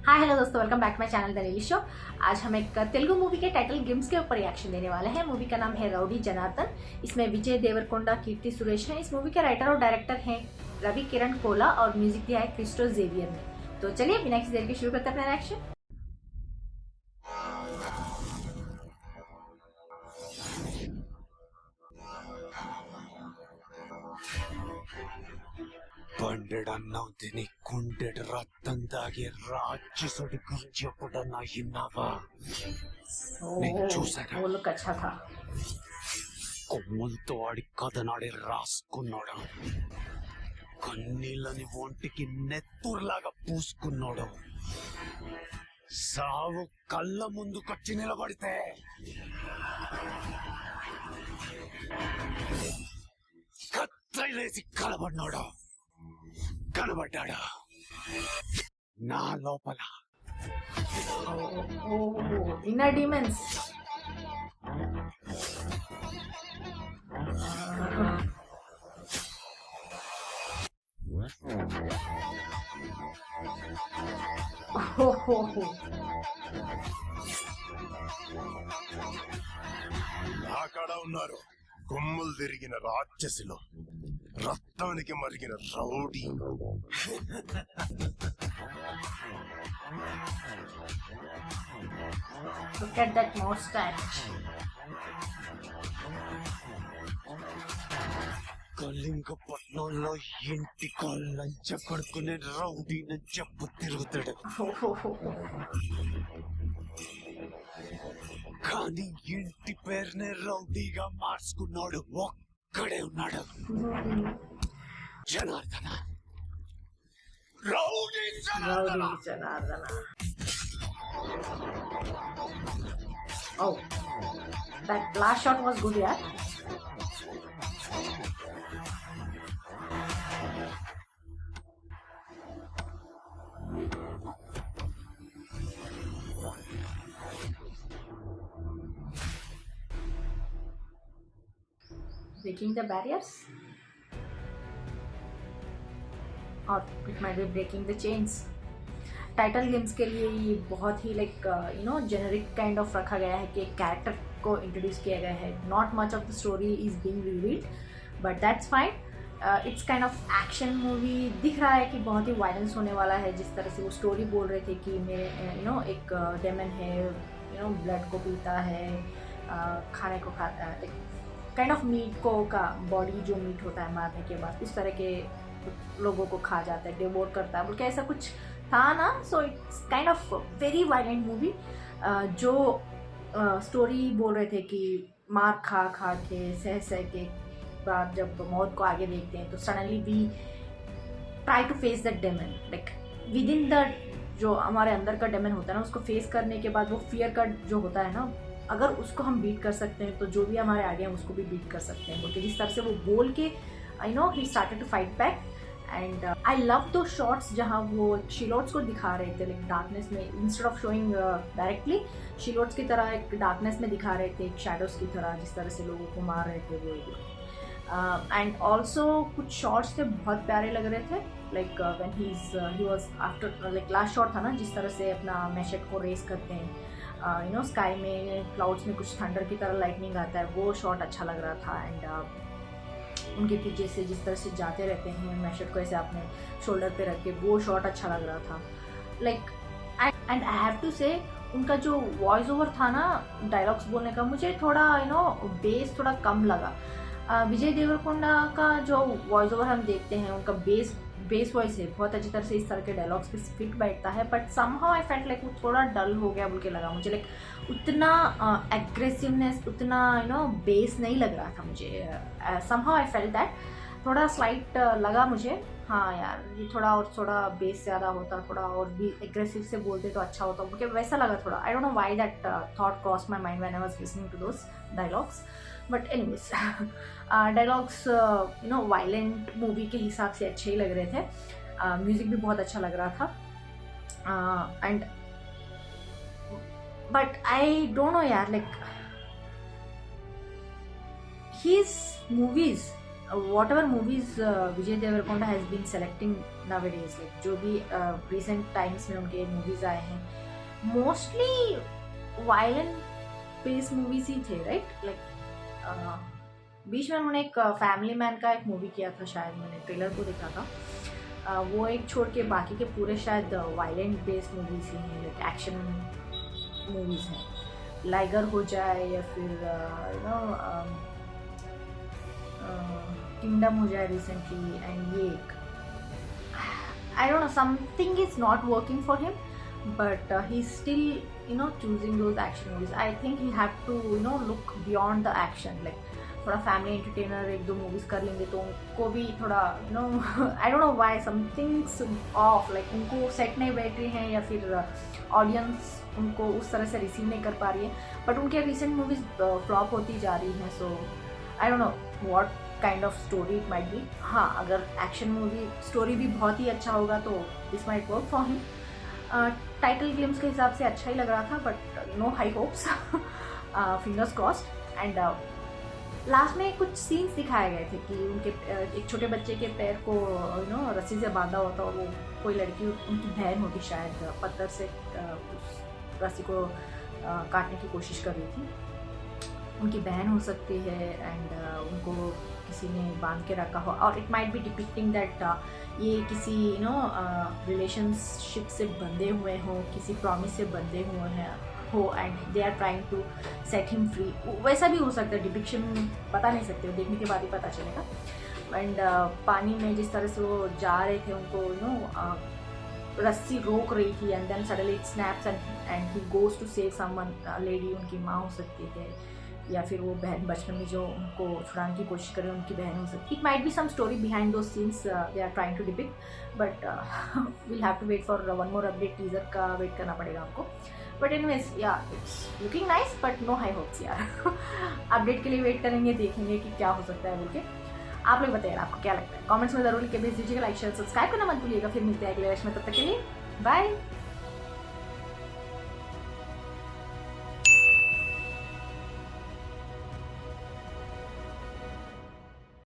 हाय hello दोस्तों, welcome back to my channel the daily show. आज हम एक तेलुगु मूवी के टाइटल गेम्स के ऊपर रिएक्शन देने वाले हैं। मूवी का नाम है राउडी जनार्दन। इसमें विजय देवरकोंडा, कीर्ति सुरेश हैं। इस मूवी के राइटर और डायरेक्टर हैं रवि किरण कोला और म्यूजिक दिया है क्रिस्टो जेवियर ने। तो चलिए बिना किसी देर के शुरू करते हैं अपना रिएक्शन। పండెడన్నావు తిని కుండెడు రక్తం తాగి రాక్షసుడి గురించి ఎప్పుడన్నా విన్నావా? నేను చూశాను. वो लुक अच्छा था। కొమ్ములతో ఆడి కథనాడి రాసుకున్నాడు. కన్నీళ్ళని ఒంటికి నెత్తురులాగా పూసుకున్నాడు. సావు కళ్ళ ముందుకొచ్చి నిలబడితే కత్తైలేసి కలబడినాడు. కనబడ్డాడు నా లోపల. Inner demons. అక్కడ ఉన్నారు కొమ్ములు తిరిగిన రాక్షసులు, రక్తానికి మరిగిన rowdy. Look at that mustache. కళింగపట్నంలో ఇంటి కాళ్ళంచ పడుకునే రౌడీని చెప్పు తిరుగుతాడు. కానీ ఇంటి పేరునే రౌడీగా మార్చుకున్నాడు ఒక్కడే ఉన్నాడు. Janardhana, rowdy Janardhana. Rowdy Janardana. Oh, that last shot was good, yeah. Breaking the barriers, और it might be breaking the chains. Title glimpse के लिए ये बहुत ही जेनरिक काइंड ऑफ रखा गया है कि एक कैरेक्टर को इंट्रोड्यूस किया गया है. Not much of the story is being revealed, but that's fine. It's kind of action movie. दिख रहा है कि बहुत ही वायलेंस होने वाला है. जिस तरह से वो स्टोरी बोल रहे थे कि मेरे एक डेमन है, ब्लड को पीता है, खाने को खाता है, काइंड ऑफ मीट को का बॉडी जो मीट होता है मारने के बाद उस तरह के लोगों को खा जाता है, डिवोर करता है, बोल के ऐसा कुछ था ना. So it's kind of very violent movie. जो स्टोरी बोल रहे थे कि मार खा खा के सह के बाद जब मौत को आगे देखते हैं तो suddenly we try to face that demon. Like within the जो हमारे अंदर का डेमन होता है ना, उसको फेस करने के बाद वो फियर का जो होता है ना, अगर उसको हम बीट कर सकते हैं तो जो भी हमारे आगे हैं उसको भी बीट कर सकते हैं. बोलते जिस तरह से वो बोल के ही started to fight back. And I love those shots जहाँ वो शिलोट्स को दिखा रहे थे लाइक डार्कनेस में, instead of showing directly silhouettes की तरह एक डार्कनेस में दिखा रहे थे, एक शैडोज की तरह, जिस तरह से लोगों को मार रहे थे वो. एंड ऑल्सो कुछ शॉट्स थे बहुत प्यारे लग रहे थे. Like when he was after like last shot था ना, जिस तरह से अपना मैशेट को रेस करते हैं स्काई में, क्लाउड्स में कुछ थंडर की तरह लाइटनिंग आता है, वो शॉट अच्छा लग रहा था. एंड उनके पीछे से जिस तरह से जाते रहते हैं मैशेट को ऐसे अपने शोल्डर पे रख के, वो शॉट अच्छा लग रहा था. Like and I have to say उनका जो वॉइस ओवर था ना डायलॉग्स बोलने का, मुझे थोड़ा बेस थोड़ा कम लगा. विजय देवरकोंडा का जो वॉइस ओवर हम देखते हैं, उनका बेस वॉइस है, बहुत अच्छी तरह से इस तरह के डायलॉग्स पे फिट बैठता है. But somehow I felt like वो थोड़ा डल हो गया बोल के लगा मुझे. लाइक उतना एग्रेसिवनेस, उतना बेस नहीं लग रहा था मुझे. समहाउ आई फेल्ट दैट थोड़ा स्लाइट लगा मुझे. हाँ यार, ये थोड़ा बेस ज़्यादा होता, थोड़ा और भी एग्रेसिव से बोलते तो अच्छा होता, क्योंकि वैसा लगा थोड़ा. I don't know why that thought cross my mind when I was listening to those dialogues. But anyways dialogues violent movie के हिसाब से अच्छे ही लग रहे थे. म्यूज़िक भी बहुत अच्छा लग रहा था. And but I don't no यार, like his movies whatever movies Vijay Devarkonda has been selecting nowadays, like जो भी recent times में उनके movies आए हैं, mostly violent based movies ही थे, right? Like बीच में उन्होंने एक फैमिली मैन का एक मूवी किया था, शायद मैंने ट्रेलर को देखा था। वो एक छोड़ के बाकी के पूरे शायद वायलेंट बेस्ड मूवीज ही हैं, लाइक एक्शन मूवीज हैं। लाइगर हो जाए या फिर किंगडम हो जाए रिसेंटली, एंड ये आई don't no, something is not working for him, but he's still choosing those action movies. I think he have to look beyond the action, like थोड़ा family entertainer एक दो मूवीज कर लेंगे तो उनको भी थोड़ा I don't know why something's off, like उनको सेट नहीं बैठ रही हैं या फिर ऑडियंस उनको उस तरह से रिसीव नहीं कर पा रही है, बट उनके रिसेंट मूवीज फ्लॉप होती जा रही हैं। So I don't know what kind of story it might be. हाँ, अगर एक्शन मूवी स्टोरी भी बहुत ही अच्छा होगा तो this might work for him. Title glimpse के हिसाब से अच्छा ही लग रहा था, but no high hopes, fingers crossed. And last में कुछ सीन्स दिखाए गए थे कि उनके एक छोटे बच्चे के पैर को रस्सी से बांधा होता, और वो कोई लड़की उनकी बहन होगी शायद, पत्थर से उस रस्सी को काटने की कोशिश कर रही थी, उनकी बहन हो सकती है, एंड उनको किसी ने बांध के रखा हो, और it might B depicting that ये किसी रिलेशनशिप से बंधे हुए हों, किसी प्रॉमिस से बंधे हुए हैं हो, and they are trying to set him free. वैसा भी हो सकता है, डिपिक्शन बता नहीं सकते, देखने के बाद ही पता चलेगा। एंड पानी में जिस तरह से वो जा रहे थे, उनको रस्सी रोक रही थी, and then suddenly it snaps and he goes to save someone, lady उनकी माँ हो सकती है, या फिर वो बहन बचपन में जो उनको छुड़ाने की कोशिश कर रहे हैं उनकी बहन हो सकती है। It might be some story behind those scenes they are trying to depict, but we'll have to wait for one more update. Teaser का वेट करना पड़ेगा हमको, but anyways yeah it's looking nice, but no high hopes यार। Update के लिए wait करेंगे, देखेंगे कि क्या हो सकता है बोल के। आप लोग बताइए आपको क्या लगता है, कमेंट्स में जरूर लिख के भेज दीजिएगा। लाइक शेयर सब्सक्राइब करना मत भूलिएगा। फिर मिलते हैं अगले वर्ष में, तब तक के लिए बाय।